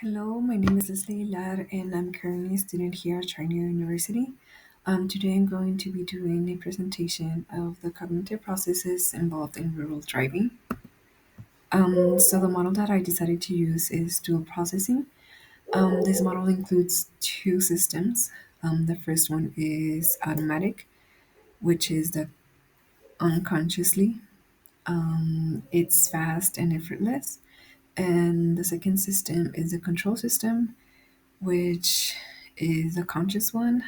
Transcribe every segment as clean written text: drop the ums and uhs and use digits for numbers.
Hello, my name is Leslie Lar, and I'm currently a student here at China University. Today, I'm going to be doing a presentation of the cognitive processes involved in rural driving. So, the model that I decided to use is dual processing. This model includes two systems. The first one is automatic, which is the unconsciously. It's fast and effortless. And the second system is the control system, which is a conscious one.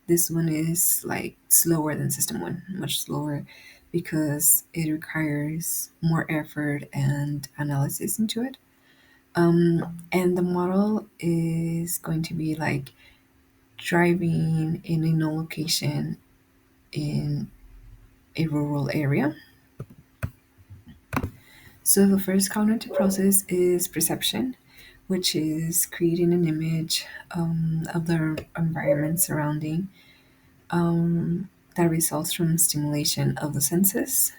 This one is like slower than system one, much slower because it requires more effort and analysis into it. And the model is going to be like driving in a known location in a rural area. So the first cognitive process is perception, which is creating an image of the environment surrounding that results from stimulation of the senses.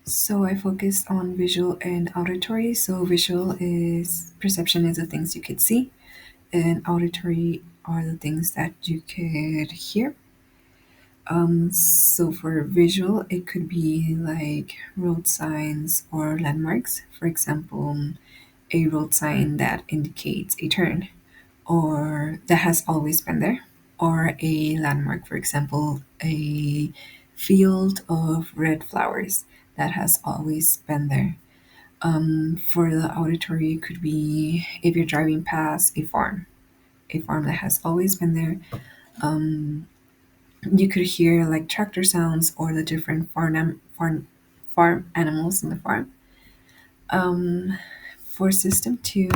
So I focused on visual and auditory. So visual is perception is the things you could see, and auditory are the things that you could hear. So for visual, it could be like road signs or landmarks. For example, a road sign that indicates a turn or that has always been there, or a landmark, for example, a field of red flowers that has always been there. For the auditory, it could be if you're driving past a farm that has always been there. Um, you could hear like tractor sounds or the different farm animals in the farm. Um, for system two,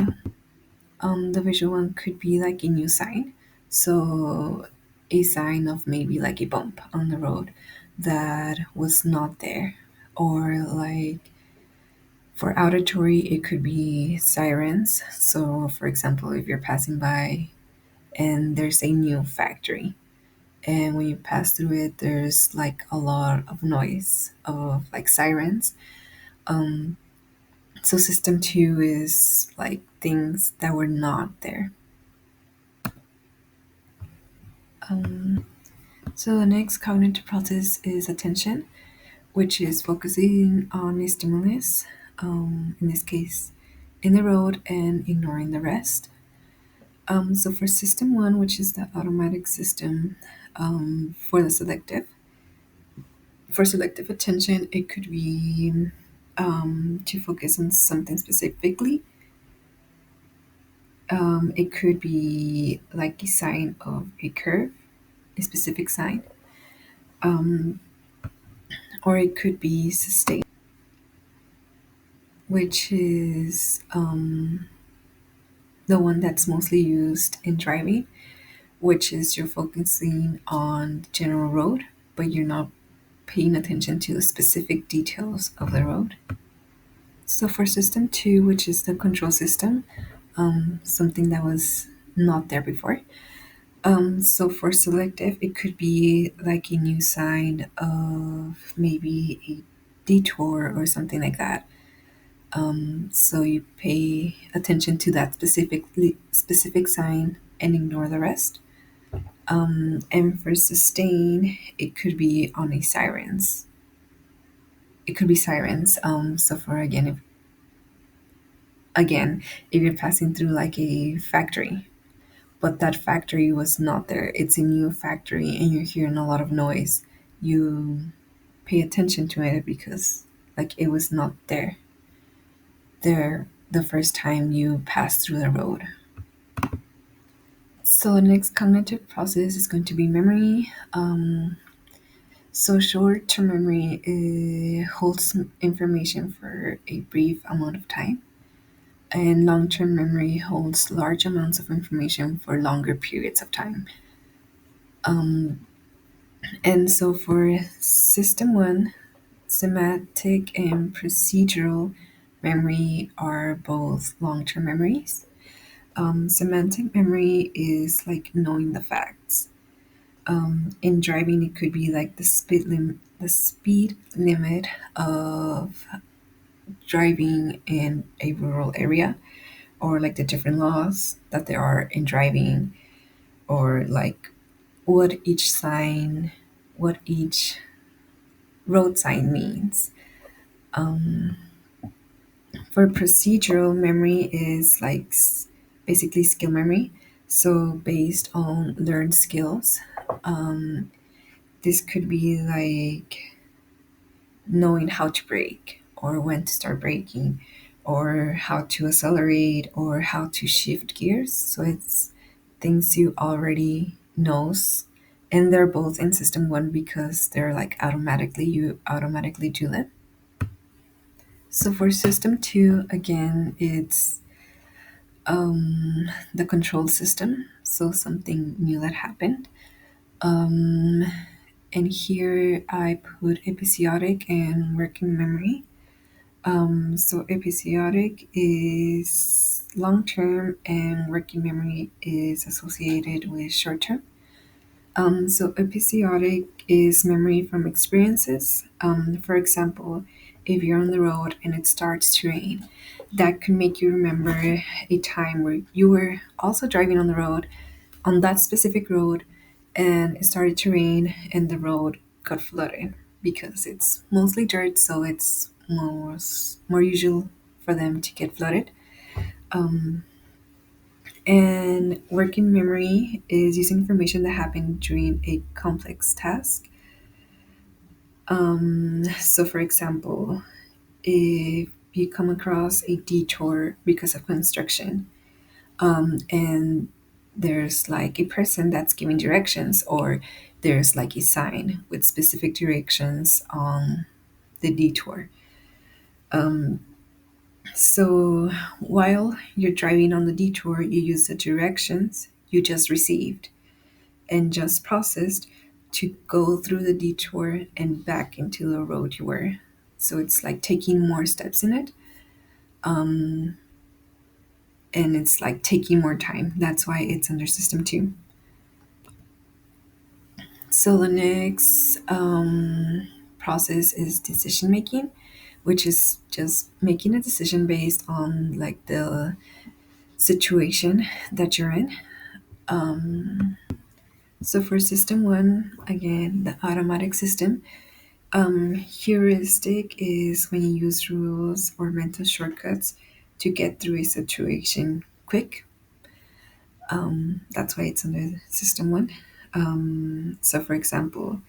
the visual one could be like a new sign. So a sign of maybe like a bump on the road that was not there. Or like for auditory, it could be sirens. So for example, if you're passing by and there's a new factory, and when you pass through it, there's like a lot of noise of like sirens. Um, so system two is like things that were not there. Um, So the next cognitive process is attention, which is focusing on a stimulus, in this case, in the road and ignoring the rest. So for system one, which is the automatic system, for the selective attention, it could be to focus on something specifically. It could be like a sign of a curve, a specific sign, um, or it could be sustained, which is the one that's mostly used in driving, which is you're focusing on the general road, but you're not paying attention to the specific details of the road. So for system two, which is the control system, something that was not there before. So for selective, it could be like a new sign of maybe a detour or something like that. So you pay attention to that specific sign and ignore the rest. And for sustain, it could be on a sirens. It could be sirens. So for again, if you're passing through like a factory, but that factory was not there, it's a new factory, and you're hearing a lot of noise. You pay attention to it because like it was not there the first time you passed through the road. So the next cognitive process is going to be memory. So short-term memory holds information for a brief amount of time, and long-term memory holds large amounts of information for longer periods of time. Um, and so for system one, semantic and procedural memory are both long-term memories. Semantic memory is like knowing the facts. In driving, it could be like the speed limit of driving in a rural area, or like the different laws that there are in driving, or like what each road sign means. Um, for procedural memory is like basically skill memory. So based on learned skills, um, this could be like knowing how to brake or when to start braking or how to accelerate or how to shift gears. So it's things you already knows, and they're both in system 1 because they're like automatically you automatically do them. So for system 2 again, it's the control system, so something new that happened. um, and here I put episodic and working memory. So episodic is long term and working memory is associated with short term. So episodic is memory from experiences. For example, if you're on the road and it starts to rain, that could make you remember a time where you were also driving on the road, on that specific road, and it started to rain and the road got flooded because it's mostly dirt, so it's more usual for them to get flooded. Um, and working memory is using information that happened during a complex task. So, for example, if you come across a detour because of construction, and there's like a person that's giving directions, or there's like a sign with specific directions on the detour. Um, so, while you're driving on the detour, you use the directions you just received and just processed to go through the detour and back into the road you were. So it's like taking more steps in it. Um, and it's like taking more time. That's why it's under system 2. So the next process is decision making, which is just making a decision based on like the situation that you're in. Um, so for system 1, again, the automatic system. Heuristic is when you use rules or mental shortcuts to get through a situation quick. That's why it's under system 1. So, for example,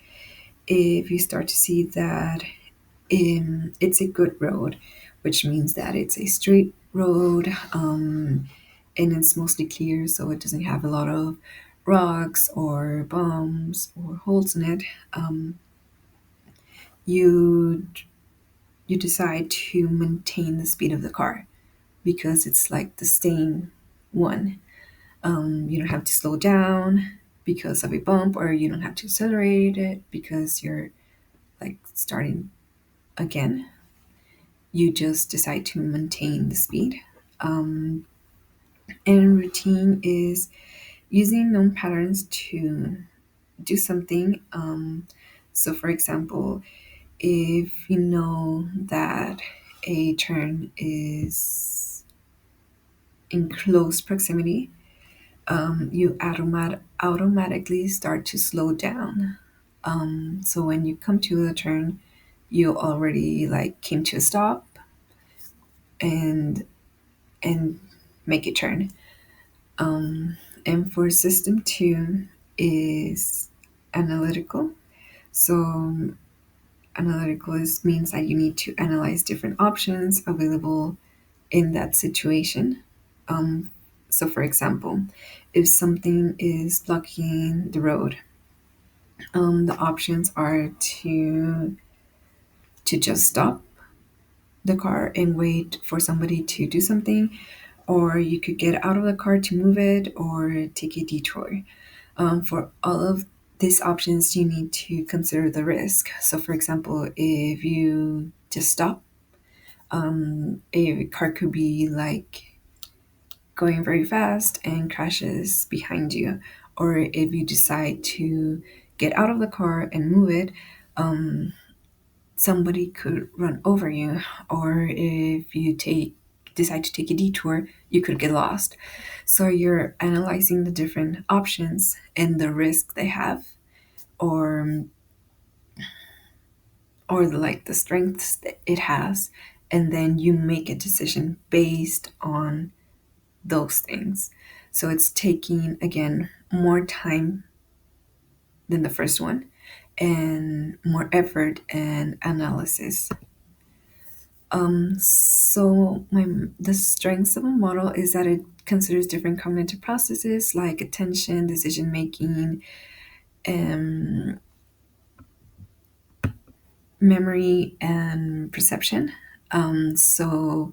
if you start to see that it's a good road, which means that it's a straight road, and it's mostly clear, so it doesn't have a lot of rocks or bumps or holes in it. You you decide to maintain the speed of the car because it's like the staying one. You don't have to slow down because of a bump, or you don't have to accelerate it because you're like starting again. You just decide to maintain the speed. Um, and routine is using known patterns to do something. So, for example, if you know that a turn is in close proximity, you automatically start to slow down. So when you come to the turn, you already like came to a stop and and make a turn. And for system 2 is analytical. So analytical means that you need to analyze different options available in that situation. Um, so, for example, if something is blocking the road, the options are to just stop the car and wait for somebody to do something, or you could get out of the car to move it, or take a detour. For all of these options, you need to consider the risk. So, for example, if you just stop, a car could be like going very fast and crashes behind you. Or if you decide to get out of the car and move it, um, somebody could run over you, or if you take decide to take a detour, you could get lost. So you're analyzing the different options and the risk they have, or like the strengths that it has, and then you make a decision based on those things. So it's taking again more time than the first one, and more effort and analysis. So the strengths of a model is that it considers different cognitive processes like attention, decision making, um, memory, and perception. So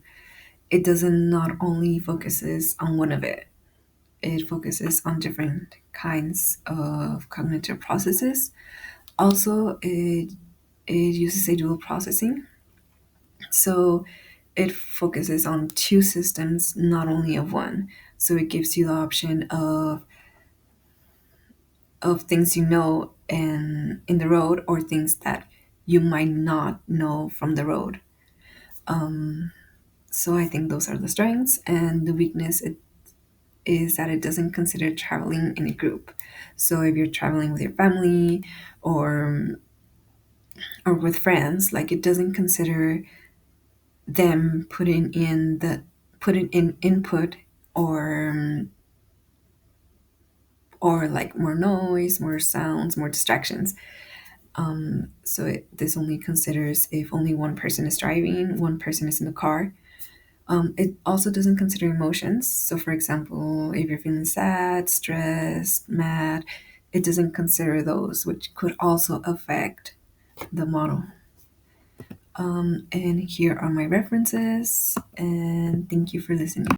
it doesn't not only focuses on one of it. It focuses on different kinds of cognitive processes. Also, it uses a dual processing, so it focuses on two systems, not only of one. So it gives you the option of things you know in the road, or things that you might not know from the road. So I think those are the strengths, and the weakness is that it doesn't consider traveling in a group. So if you're traveling with your family, or with friends, like it doesn't consider them putting in input, or like more noise, more sounds, more distractions. This only considers if only one person is driving, one person is in the car. It also doesn't consider emotions. So, for example, if you're feeling sad, stressed, mad, it doesn't consider those, which could also affect the model. And here are my references, and thank you for listening.